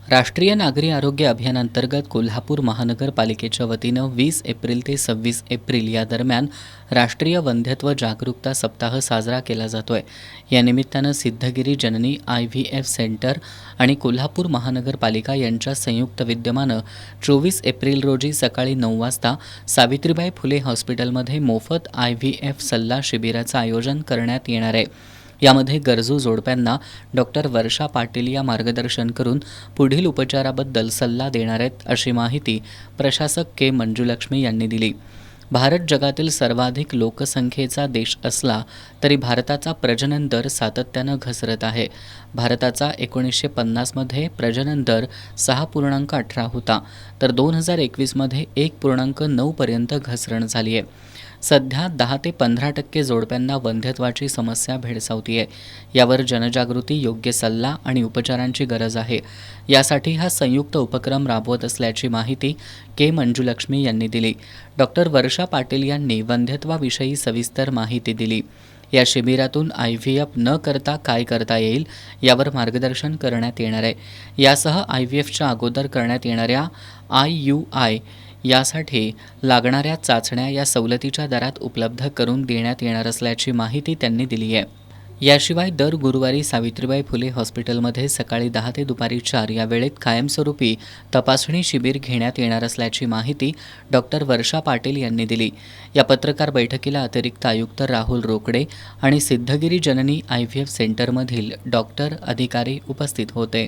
राष्ट्रीय नागरी आरोग्य अभियानांतर्गत कोल्हापूर महानगरपालिकेच्या वतीनं 20 एप्रिल ते 26 एप्रिल या दरम्यान राष्ट्रीय वंध्यत्व जागरूकता सप्ताह साजरा केला जातोय। या निमित्तानं सिद्धगिरी जननी IVF सेंटर आणि कोल्हापूर महानगरपालिका यांच्या संयुक्त विद्यमानं 24 एप्रिल रोजी सकाळी 9 वाजता सावित्रीबाई फुले हॉस्पिटलमध्ये मोफत IVF सल्ला शिबिराचं आयोजन करण्यात येणार आहे। यामध्ये गरजू जोडप्यांना डॉक्टर वर्षा पाटील या मार्गदर्शन करून पुढील उपचाराबद्दल सल्ला देणार आहेत, अशी माहिती प्रशासक के मंजुलक्ष्मी यांनी दिली। भारत जगातील सर्वाधिक लोकसंख्येचा देश असला तरी भारताचा प्रजनन दर सातत्यानं घसरत आहे। भारताचा 1950 मध्ये प्रजनन दर 6.18 होता, तर 2021 मध्ये 1.9 पर्यंत घसरण झाली आहे। सध्या 10 ते 15% जोडप्यांना वंध्यत्वाची समस्या भेडसावतीये। यावर जनजागृती, योग्य सल्ला आणि उपचारांची गरज आहे। यासाठी हा संयुक्त उपक्रम राबवत असल्याची माहिती के मंजुलक्ष्मी यांनी दिली। डॉक्टर वर्षा पाटील यांनी वंध्यत्वाविषयी सविस्तर माहिती दिली। या शिबिरातून IVF न करता काय करता येईल यावर मार्गदर्शन करण्यात येणार आहे। यासह IVFच्या अगोदर करण्यात येणाऱ्या IUI यासाठी लागणाऱ्या चाचण्या या सवलतीच्या दरात उपलब्ध करून देण्यात येणार असल्याची माहिती त्यांनी दिली आहे। याशिवाय दर गुरुवारी सावित्रीबाई फुले हॉस्पिटलमध्ये सकाळी 10 ते दुपारी 4 या वेळेत कायमस्वरूपी तपासणी शिबिर घेण्यात येणार असल्याची माहिती डॉक्टर वर्षा पाटील यांनी दिली। या पत्रकार बैठकीला अतिरिक्त आयुक्त राहुल रोकडे आणि सिद्धगिरी जननी IVF सेंटरमधील डॉक्टर, अधिकारी उपस्थित होते।